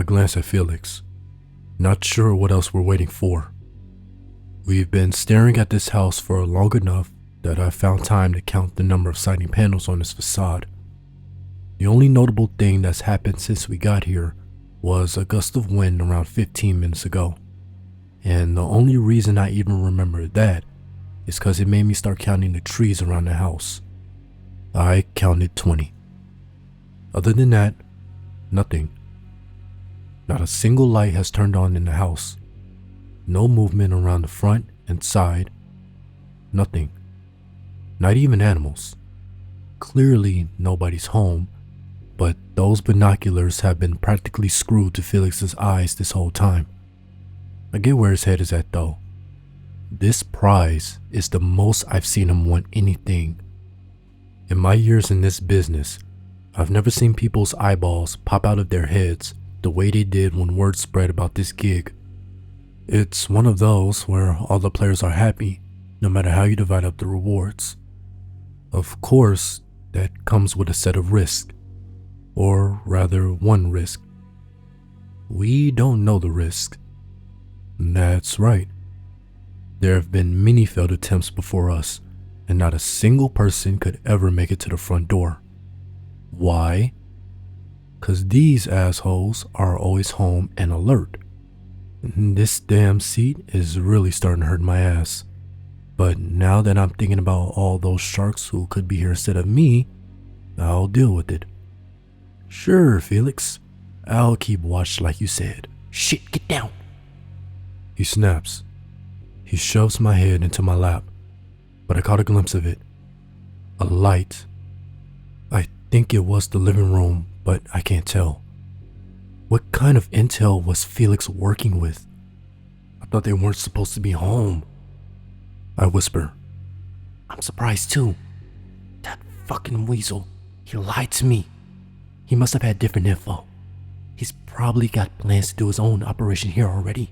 I glance at Felix, not sure what else we're waiting for. We've been staring at this house for long enough that I found time to count the number of siding panels on its facade. The only notable thing that's happened since we got here was a gust of wind around 15 minutes ago. And the only reason I even remember that is because it made me start counting the trees around the house. I counted 20. Other than that, nothing. Not a single light has turned on in the house. No movement around the front and side. Nothing. Not even animals. Clearly nobody's home, but those binoculars have been practically screwed to Felix's eyes this whole time. I get where his head is at though. This prize is the most I've seen him want anything. In my years in this business, I've never seen people's eyeballs pop out of their heads the way they did when word spread about this gig. It's one of those where all the players are happy, no matter how you divide up the rewards. Of course, that comes with a set of risks, or rather one risk. We don't know the risk. That's right. There have been many failed attempts before us, and not a single person could ever make it to the front door. Why? 'Cause these assholes are always home and alert. This damn seat is really starting to hurt my ass. But now that I'm thinking about all those sharks who could be here instead of me, I'll deal with it. Sure, Felix. I'll keep watch like you said. Shit, get down. He snaps. He shoves my head into my lap, but I caught a glimpse of it. A light. I think it was the living room, but I can't tell. What kind of intel was Felix working with? I thought they weren't supposed to be home. I whisper. I'm surprised too. That fucking weasel. He lied to me. He must have had different info. He's probably got plans to do his own operation here already.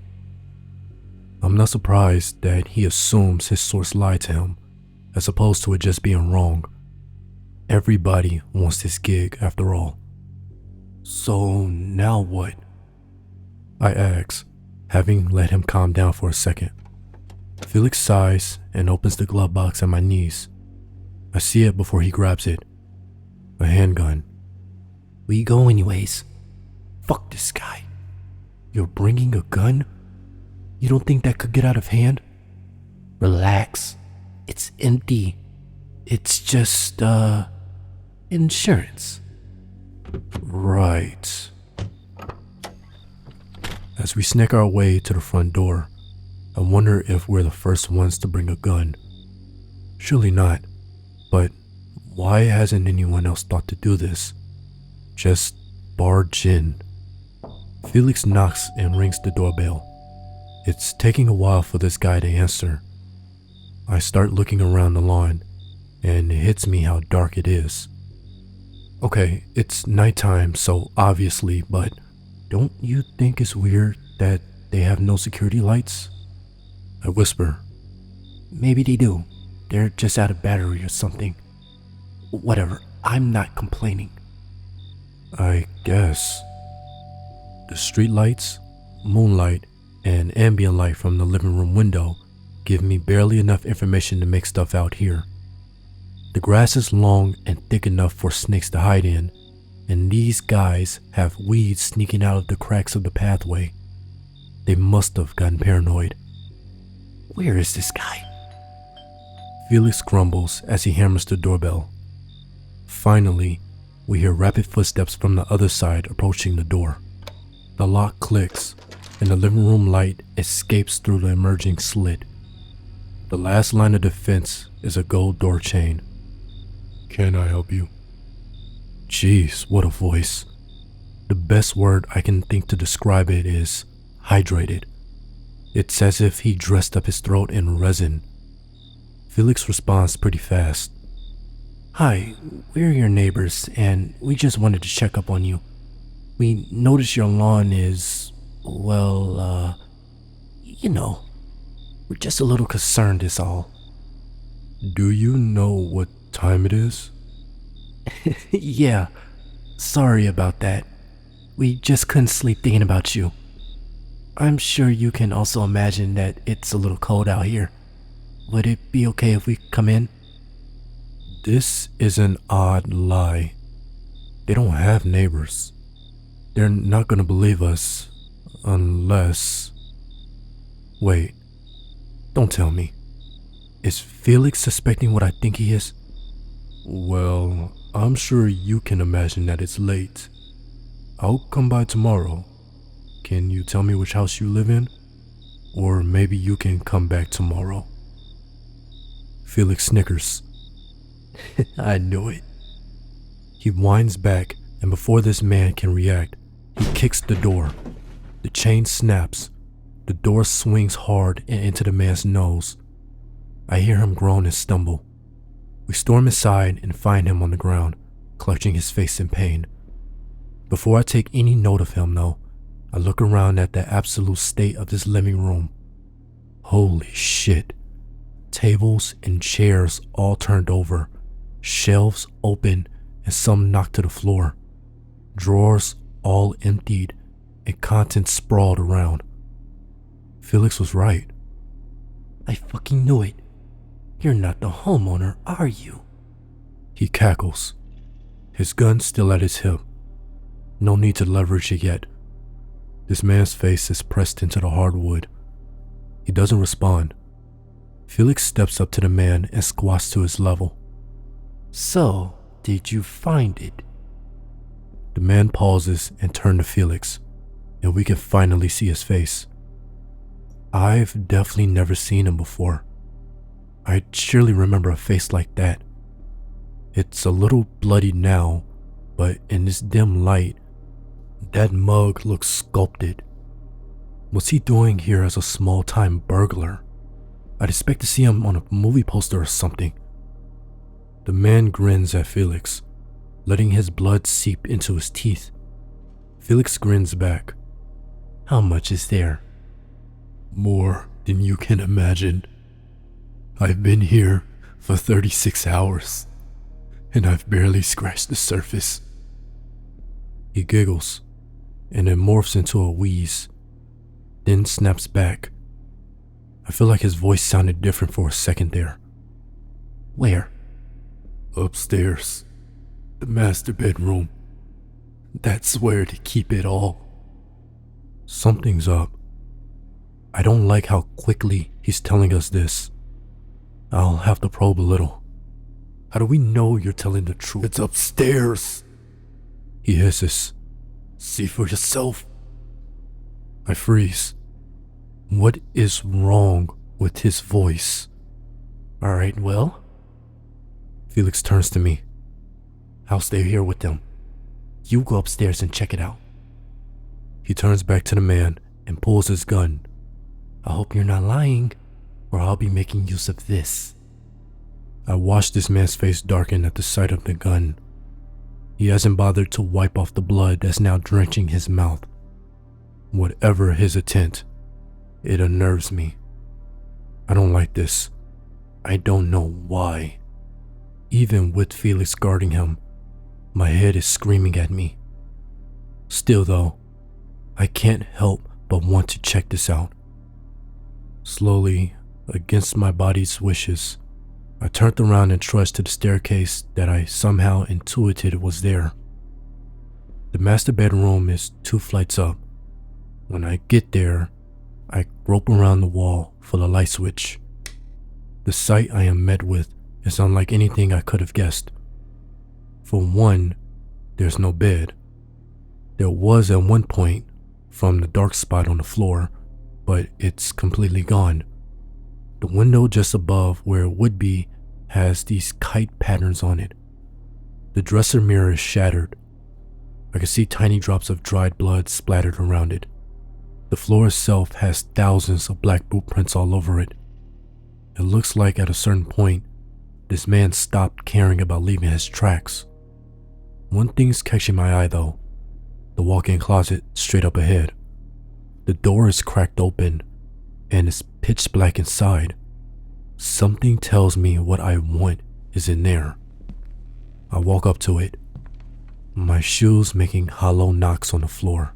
I'm not surprised that he assumes his source lied to him, as opposed to it just being wrong. Everybody wants this gig after all. So now what? I ask, having let him calm down for a second. Felix sighs and opens the glove box at my knees. I see it before he grabs it. A handgun. We go anyways. Fuck this guy. You're bringing a gun? You don't think that could get out of hand? Relax. It's empty. It's just, insurance. Right. As we snake our way to the front door, I wonder if we're the first ones to bring a gun. Surely not, but why hasn't anyone else thought to do this? Just barge in. Felix knocks and rings the doorbell. It's taking a while for this guy to answer. I start looking around the lawn, and it hits me how dark it is. Okay, it's nighttime, so obviously, but don't you think it's weird that they have no security lights? I whisper. Maybe they do. They're just out of battery or something. Whatever, I'm not complaining. I guess. The street lights, moonlight, and ambient light from the living room window give me barely enough information to make stuff out here. The grass is long and thick enough for snakes to hide in, and these guys have weeds sneaking out of the cracks of the pathway. They must have gotten paranoid. Where is this guy? Felix grumbles as he hammers the doorbell. Finally, we hear rapid footsteps from the other side approaching the door. The lock clicks, and the living room light escapes through the emerging slit. The last line of defense is a gold door chain. Can I help you? Jeez, what a voice. The best word I can think to describe it is hydrated. It's as if he dressed up his throat in resin. Felix responds pretty fast. Hi, we're your neighbors, and we just wanted to check up on you. We noticed your lawn is, well, we're just a little concerned is all. Do you know what time it is? Yeah, sorry about that. We just couldn't sleep thinking about you. I'm sure you can also imagine that it's a little cold out here. Would it be okay if we come in? This is an odd lie. They don't have neighbors. They're not gonna believe us unless... Wait, don't tell me. Is Felix suspecting what I think he is? Well, I'm sure you can imagine that it's late. I'll come by tomorrow. Can you tell me which house you live in? Or maybe you can come back tomorrow. Felix snickers. I knew it. He winds back, and before this man can react, he kicks the door. The chain snaps. The door swings hard and into the man's nose. I hear him groan and stumble. We storm inside and find him on the ground, clutching his face in pain. Before I take any note of him, though, I look around at the absolute state of this living room. Holy shit. Tables and chairs all turned over, shelves open and some knocked to the floor, drawers all emptied and contents sprawled around. Felix was right. I fucking knew it. You're not the homeowner, are you? He cackles, his gun still at his hip. No need to leverage it yet. This man's face is pressed into the hardwood. He doesn't respond. Felix steps up to the man and squats to his level. So, did you find it? The man pauses and turns to Felix, and we can finally see his face. I've definitely never seen him before. I surely remember a face like that. It's a little bloody now, but in this dim light, that mug looks sculpted. What's he doing here as a small-time burglar? I'd expect to see him on a movie poster or something. The man grins at Felix, letting his blood seep into his teeth. Felix grins back. How much is there? More than you can imagine. I've been here for 36 hours, and I've barely scratched the surface. He giggles, and then morphs into a wheeze, then snaps back. I feel like his voice sounded different for a second there. Where? Upstairs. The master bedroom. That's where to keep it all. Something's up. I don't like how quickly he's telling us this. I'll have to probe a little. How do we know you're telling the truth? It's upstairs, he hisses. See for yourself. I freeze. What is wrong with his voice? Alright, well? Felix turns to me. I'll stay here with them. You go upstairs and check it out. He turns back to the man and pulls his gun. I hope you're not lying, or I'll be making use of this. I watch this man's face darken at the sight of the gun. He hasn't bothered to wipe off the blood that's now drenching his mouth. Whatever his intent, it unnerves me. I don't like this. I don't know why. Even with Felix guarding him, my head is screaming at me. Still though, I can't help but want to check this out. Slowly, against my body's wishes, I turned around and trudged to the staircase that I somehow intuited was there. The master bedroom is 2 flights up. When I get there, I grope around the wall for the light switch. The sight I am met with is unlike anything I could have guessed. For one, there's no bed. There was at one point from the dark spot on the floor, but it's completely gone. The window just above where it would be has these kite patterns on it. The dresser mirror is shattered. I can see tiny drops of dried blood splattered around it. The floor itself has thousands of black boot prints all over it. It looks like at a certain point, this man stopped caring about leaving his tracks. One thing's catching my eye though, the walk-in closet straight up ahead. The door is cracked open and it's pitch black inside. Something tells me what I want is in there. I walk up to it. my shoes making hollow knocks on the floor.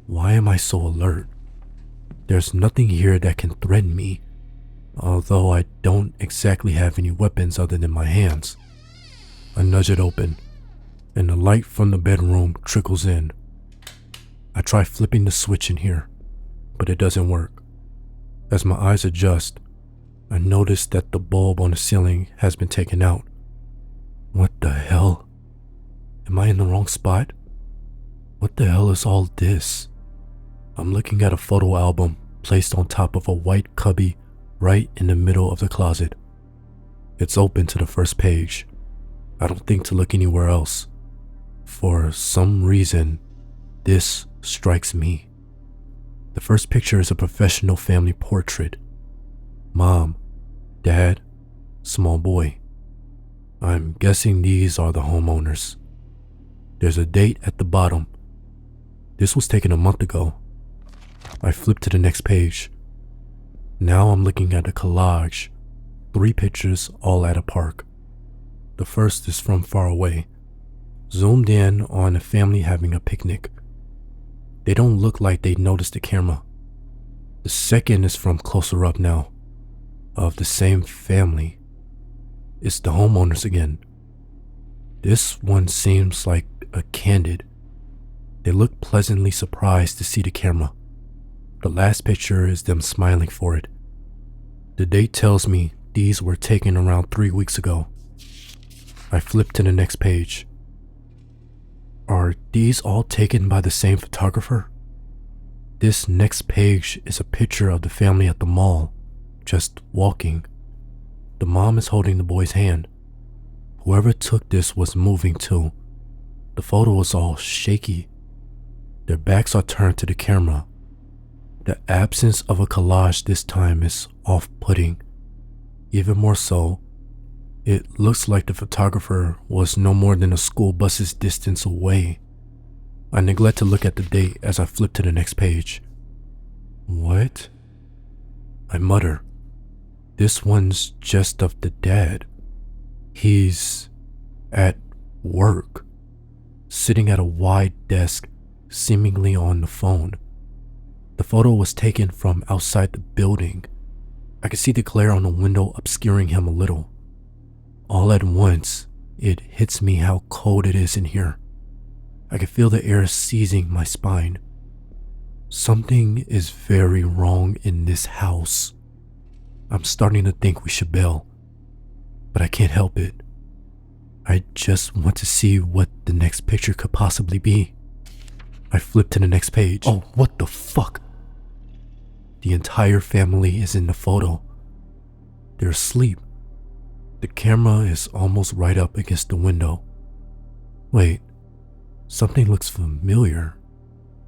Why am I so alert? There's nothing here that can threaten me, although I don't exactly have any weapons other than my hands. I nudge it open, and the light from the bedroom trickles in. I try flipping the switch in here, but it doesn't work. As my eyes adjust, I notice that the bulb on the ceiling has been taken out. What the hell? Am I in the wrong spot? What the hell is all this? I'm looking at a photo album placed on top of a white cubby right in the middle of the closet. It's open to the first page. I don't think to look anywhere else. For some reason, this strikes me. The first picture is a professional family portrait. Mom, Dad, small boy. I'm guessing these are the homeowners. There's a date at the bottom. This was taken a month ago. I flip to the next page. Now I'm looking at a collage. 3 pictures all at a park. The first is from far away, zoomed in on a family having a picnic. They don't look like they noticed the camera. The second is from closer up now, of the same family. It's the homeowners again. This one seems like a candid. They look pleasantly surprised to see the camera. The last picture is them smiling for it. The date tells me these were taken around 3 weeks ago. I flip to the next page. Are these all taken by the same photographer? This next page is a picture of the family at the mall, just walking. The mom is holding the boy's hand. Whoever took this was moving too. The photo is all shaky. Their backs are turned to the camera. The absence of a collage this time is off-putting. Even more so, it looks like the photographer was no more than a school bus's distance away. I neglect to look at the date as I flip to the next page. What? I mutter. This one's just of the dad. He's at work, sitting at a wide desk, seemingly on the phone. The photo was taken from outside the building. I could see the glare on the window obscuring him a little. All at once, it hits me how cold it is in here. I can feel the air seizing my spine. Something is very wrong in this house. I'm starting to think we should bail, but I can't help it. I just want to see what the next picture could possibly be. I flip to the next page. Oh, what the fuck? The entire family is in the photo. They're asleep. The camera is almost right up against the window. Wait, something looks familiar.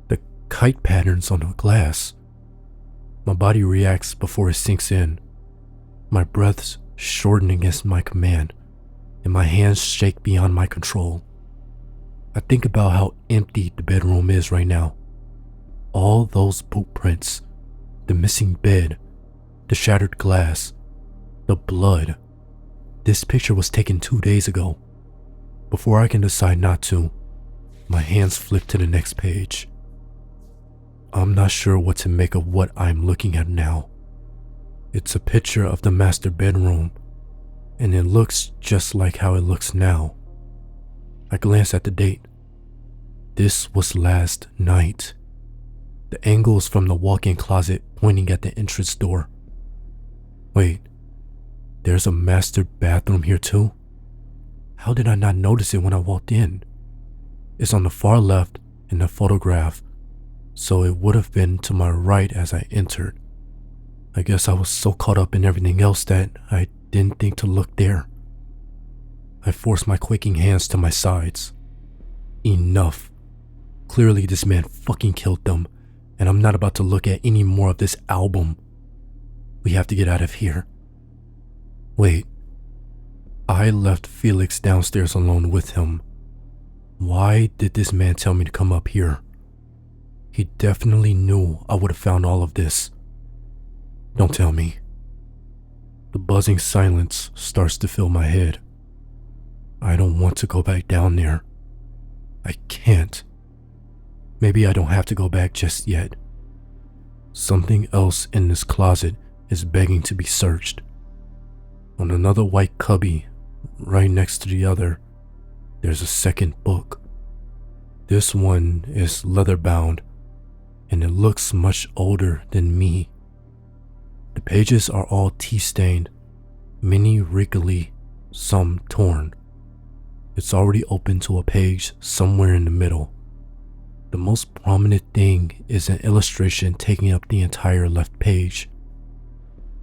The kite patterns on the glass. My body reacts before it sinks in. My breaths shorten against my command, and my hands shake beyond my control. I think about how empty the bedroom is right now. All those boot prints, the missing bed, the shattered glass, the blood. This picture was taken 2 days ago. Before I can decide not to, my hands flip to the next page. I'm not sure what to make of what I'm looking at now. It's a picture of the master bedroom, and it looks just like how it looks now. I glance at the date. This was last night. The angle is from the walk-in closet pointing at the entrance door. Wait, there's a master bathroom here too? How did I not notice it when I walked in? It's on the far left in the photograph, so it would have been to my right as I entered. I guess I was so caught up in everything else that I didn't think to look there. I forced my quaking hands to my sides. Enough. Clearly this man fucking killed them, and I'm not about to look at any more of this album. We have to get out of here. Wait. I left Felix downstairs alone with him. Why did this man tell me to come up here? He definitely knew I would have found all of this. Don't tell me. The buzzing silence starts to fill my head. I don't want to go back down there. can't. Maybe I don't have to go back just yet. Something else in this closet is begging to be searched. On another white cubby, right next to the other, there's a second book. This one is leather bound, and it looks much older than me. The pages are all tea-stained, many wrinkly, some torn. It's already open to a page somewhere in the middle. The most prominent thing is an illustration taking up the entire left page.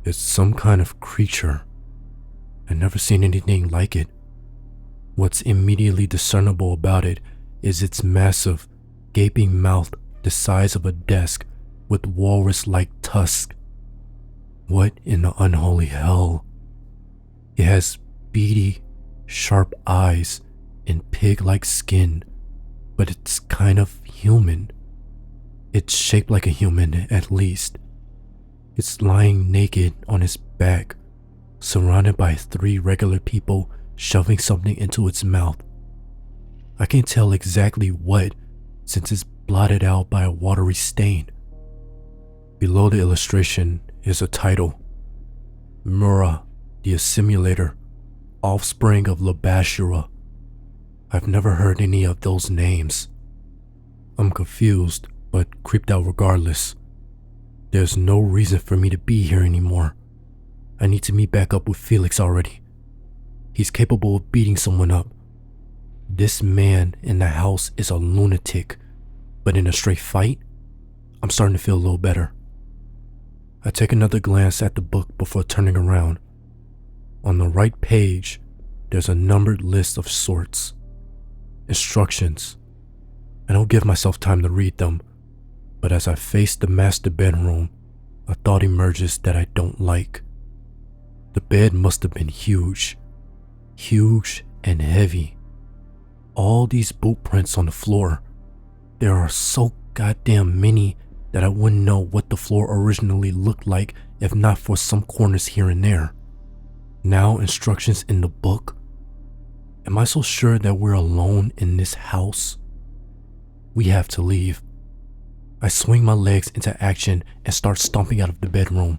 It's some kind of creature. I've never seen anything like it. What's immediately discernible about it is its massive, gaping mouth the size of a desk with walrus-like tusks. What in the unholy hell? It has beady, sharp eyes and pig-like skin, but it's kind of human. It's shaped like a human, at least. It's lying naked on its back, surrounded by 3 regular people shoving something into its mouth. I can't tell exactly what, since it's blotted out by a watery stain. Below the illustration is a title: Mura, the Assimilator, offspring of Labashura. I've never heard any of those names. I'm confused, but creeped out regardless. There's no reason for me to be here anymore. I need to meet back up with Felix already. He's capable of beating someone up. This man in the house is a lunatic, but in a straight fight, I'm starting to feel a little better. I take another glance at the book before turning around. On the right page, there's a numbered list of sorts. Instructions. I don't give myself time to read them, but as I face the master bedroom, a thought emerges that I don't like. The bed must have been huge and heavy. All these boot prints on the floor. There are so goddamn many that I wouldn't know what the floor originally looked like if not for some corners here and there. Now instructions in the book. Am I so sure that we're alone in this house? We have to leave. I swing my legs into action and start stomping out of the bedroom.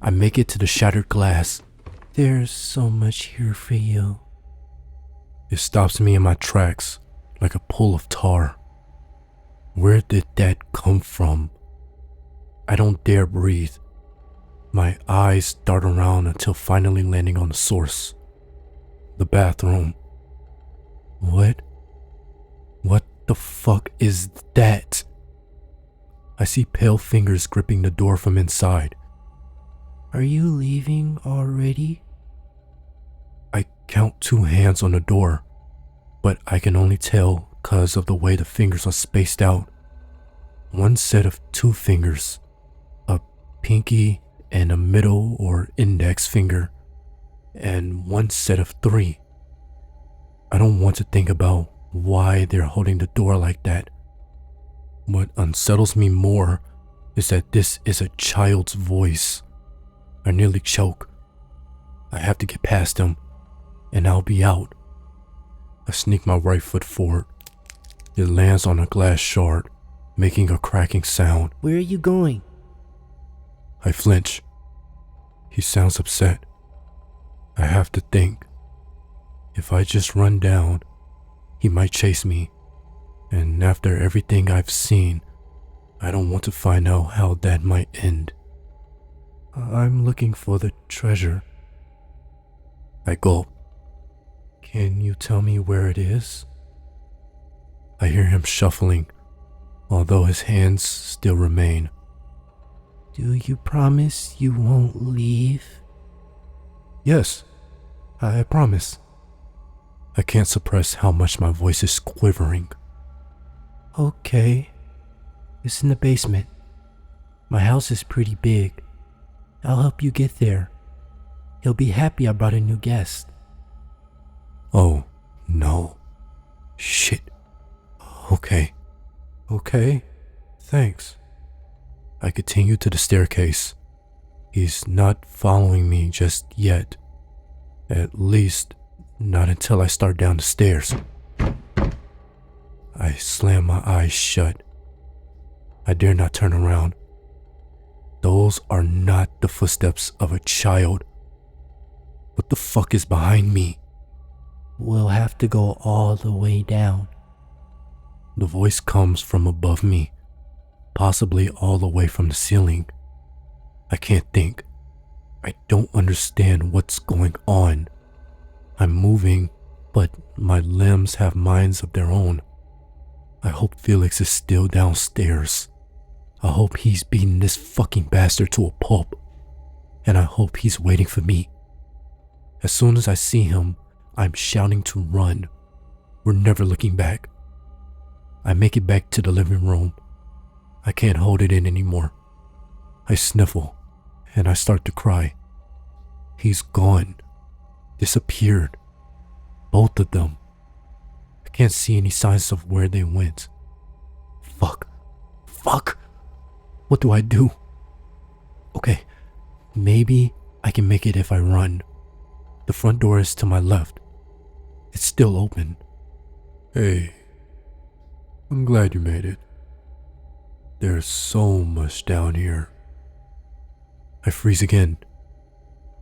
I make it to the shattered glass. There's so much here for you. It stops me in my tracks like a pool of tar. Where did that come from? I don't dare breathe. My eyes dart around until finally landing on the source. The bathroom. What the fuck is that? I see pale fingers gripping the door from inside. Are you leaving already? I count 2 hands on the door, but I can only tell because of the way the fingers are spaced out. One set of 2 fingers, a pinky and a middle or index finger, and one set of 3. I don't want to think about why they're holding the door like that. What unsettles me more is that this is a child's voice. I nearly choke. I have to get past him, and I'll be out. I sneak my right foot forward. It lands on a glass shard, making a cracking sound. Where are you going? I flinch. He sounds upset. I have to think. If I just run down, he might chase me. And after everything I've seen, I don't want to find out how that might end. I'm looking for the treasure. I gulp. Can you tell me where it is? I hear him shuffling, although his hands still remain. Do you promise you won't leave? Yes, I promise. I can't suppress how much my voice is quivering. Okay. It's in the basement. My house is pretty big. I'll help you get there. He'll be happy I brought a new guest. Oh, no. Shit. Okay. Thanks. I continue to the staircase. He's not following me just yet. At least, not until I start down the stairs. I slam my eyes shut. I dare not turn around. Those are not the footsteps of a child. What the fuck is behind me? We'll have to go all the way down. The voice comes from above me, possibly all the way from the ceiling. I can't think. I don't understand what's going on. I'm moving, but my limbs have minds of their own. I hope Felix is still downstairs. I hope he's beaten this fucking bastard to a pulp. And I hope he's waiting for me. As soon as I see him, I'm shouting to run. We're never looking back. I make it back to the living room. I can't hold it in anymore. I sniffle, and I start to cry. He's gone. Disappeared. Both of them. I can't see any signs of where they went. Fuck. What do I do? Okay, maybe I can make it if I run. The front door is to my left. It's still open. Hey, I'm glad you made it. There's so much down here. I freeze again.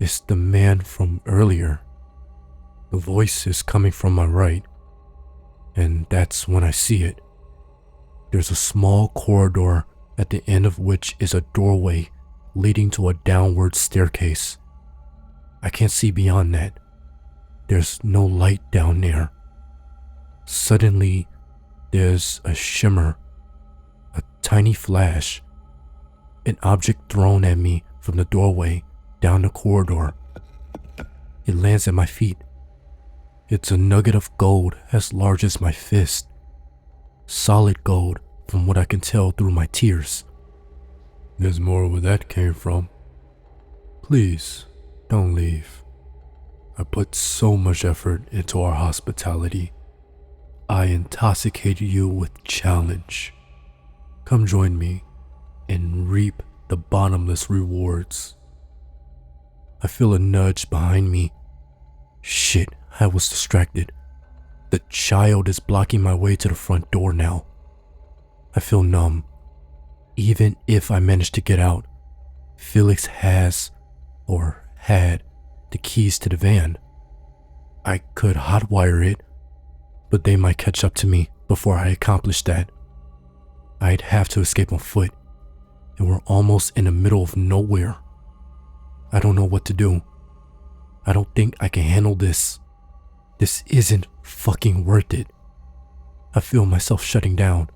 It's the man from earlier. The voice is coming from my right, and that's when I see it. There's a small corridor at the end of which is a doorway leading to a downward staircase. I can't see beyond that. There's no light down there. Suddenly, there's a shimmer, a tiny flash, an object thrown at me from the doorway down the corridor. It lands at my feet. It's a nugget of gold as large as my fist. Solid gold from what I can tell through my tears. There's more where that came from. Please, don't leave. I put so much effort into our hospitality. I intoxicated you with challenge. Come join me and reap the bottomless rewards. I feel a nudge behind me. Shit, I was distracted. The child is blocking my way to the front door now. I feel numb. Even if I manage to get out, Felix has, or had, the keys to the van. I could hotwire it, but they might catch up to me before I accomplish that. I'd have to escape on foot, and we're almost in the middle of nowhere. I don't know what to do. I don't think I can handle this. This isn't fucking worth it. I feel myself shutting down.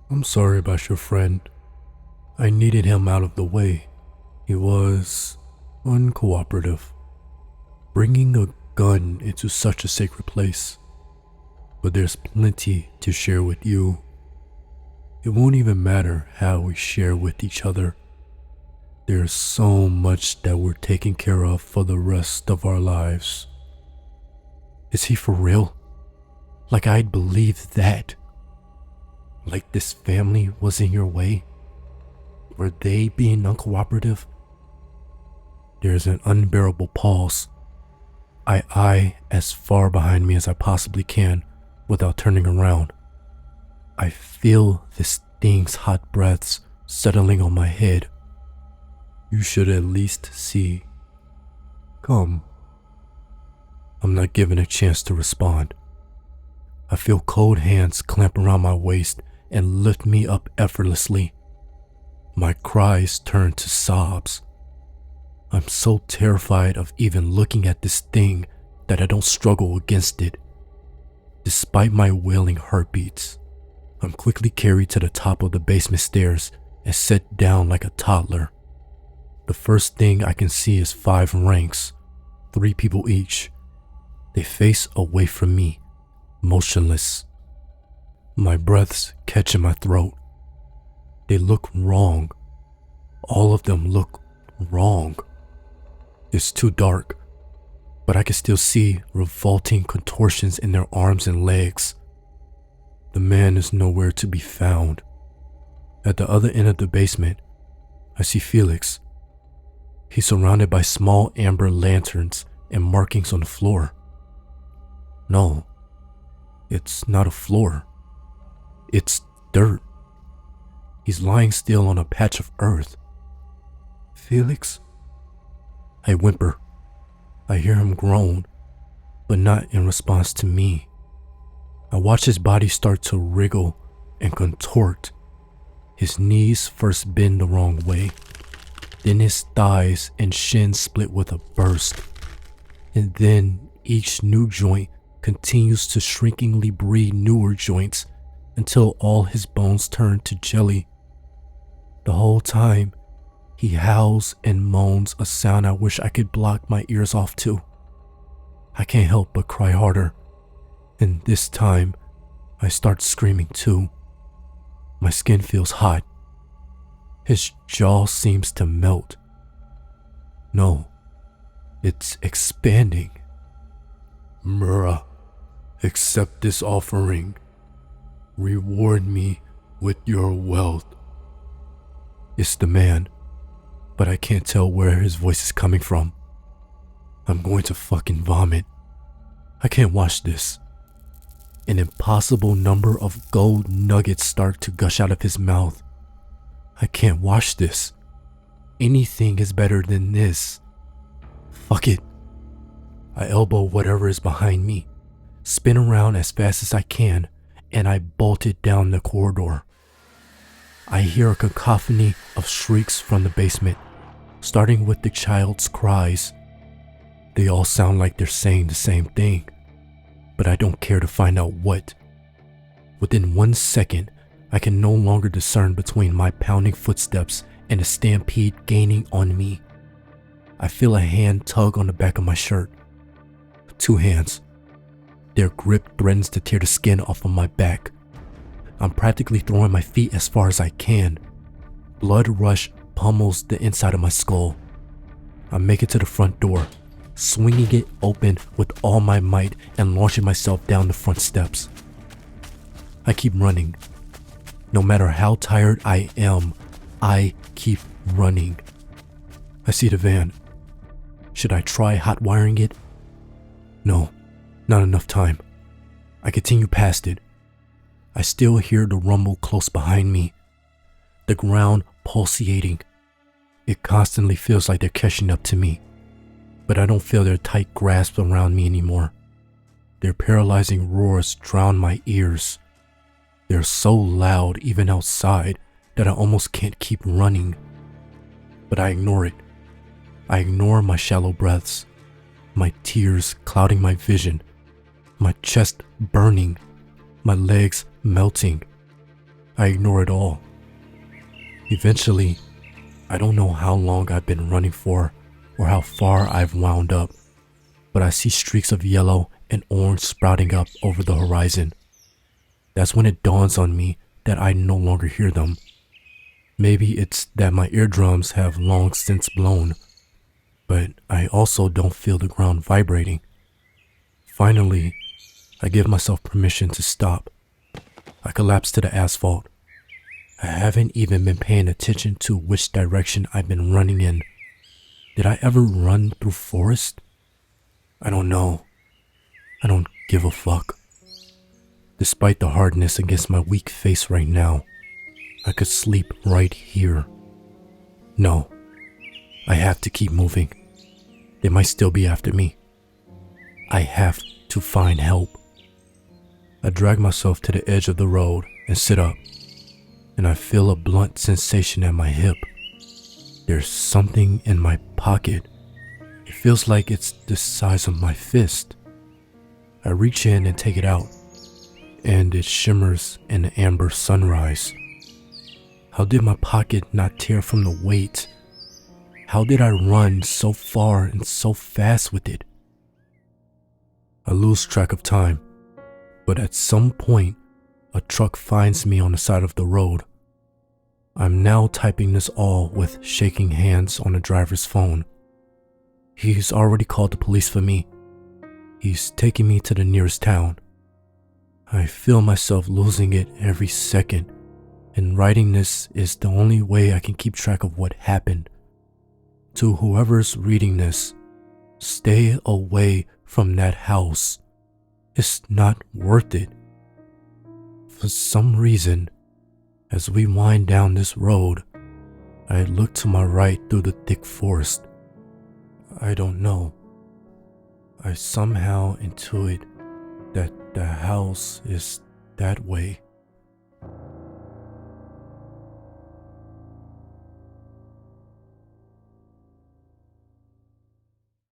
I'm sorry about your friend. I needed him out of the way. He was uncooperative, bringing a gun into such a sacred place. But there's plenty to share with you. It won't even matter how we share with each other. There's so much that we're taking care of for the rest of our lives. Is he for real? Like I'd believe that. Like this family was in your way? Were they being uncooperative? There's an unbearable pause. I eye as far behind me as I possibly can without turning around. I feel this thing's hot breaths settling on my head. You should at least see. Come. I'm not given a chance to respond. I feel cold hands clamp around my waist and lift me up effortlessly. My cries turn to sobs. I'm so terrified of even looking at this thing that I don't struggle against it. Despite my wailing heartbeats, I'm quickly carried to the top of the basement stairs and set down like a toddler. The first thing I can see is 5 ranks, 3 people each. They face away from me, motionless. My breaths catch in my throat. They look wrong. All of them look wrong. It's too dark, but I can still see revolting contortions in their arms and legs. The man is nowhere to be found. At the other end of the basement, I see Felix. He's surrounded by small amber lanterns and markings on the floor. No, it's not a floor. It's dirt. He's lying still on a patch of earth. Felix? I whimper. I hear him groan, but not in response to me. I watch his body start to wriggle and contort. His knees first bend the wrong way, then his thighs and shins split with a burst, and then each new joint continues to shrinkingly breed newer joints until all his bones turn to jelly. The whole time, he howls and moans a sound I wish I could block my ears off to. I can't help but cry harder, and this time, I start screaming too. My skin feels hot. His jaw seems to melt. No, it's expanding. Mura, accept this offering. Reward me with your wealth. It's the man, but I can't tell where his voice is coming from. I'm going to fucking vomit. I can't watch this. An impossible number of gold nuggets start to gush out of his mouth. I can't watch this. Anything is better than this. Fuck it. I elbow whatever is behind me, spin around as fast as I can, and I bolt it down the corridor. I hear a cacophony of shrieks from the basement, starting with the child's cries. They all sound like they're saying the same thing, but I don't care to find out what. Within 1 second, I can no longer discern between my pounding footsteps and a stampede gaining on me. I feel a hand tug on the back of my shirt. 2 hands. Their grip threatens to tear the skin off of my back. I'm practically throwing my feet as far as I can. Blood rush pummels the inside of my skull. I make it to the front door, swinging it open with all my might and launching myself down the front steps. I keep running. No matter how tired I am, I keep running. I see the van. Should I try hot wiring it? No, not enough time. I continue past it. I still hear the rumble close behind me, the ground pulsating. It constantly feels like they're catching up to me, but I don't feel their tight grasp around me anymore. Their paralyzing roars drown my ears. They're so loud even outside that I almost can't keep running. But I ignore it. I ignore my shallow breaths, my tears clouding my vision, my chest burning, my legs melting. I ignore it all. Eventually, I don't know how long I've been running for or how far I've wound up, but I see streaks of yellow and orange sprouting up over the horizon. That's when it dawns on me that I no longer hear them. Maybe it's that my eardrums have long since blown, but I also don't feel the ground vibrating. Finally, I give myself permission to stop. I collapse to the asphalt. I haven't even been paying attention to which direction I've been running in. Did I ever run through forest? I don't know. I don't give a fuck. Despite the hardness against my weak face right now, I could sleep right here. No, I have to keep moving. They might still be after me. I have to find help. I drag myself to the edge of the road and sit up, and I feel a blunt sensation at my hip. There's something in my pocket. It feels like it's the size of my fist. I reach in and take it out, and it shimmers in the amber sunrise. How did my pocket not tear from the weight? How did I run so far and so fast with it? I lose track of time, but at some point, a truck finds me on the side of the road. I'm now typing this all with shaking hands on the driver's phone. He's already called the police for me. He's taking me to the nearest town. I feel myself losing it every second, and writing this is the only way I can keep track of what happened. To whoever's reading this, stay away from that house. It's not worth it. For some reason, as we wind down this road, I look to my right through the thick forest. I don't know. I somehow intuit that the house is that way.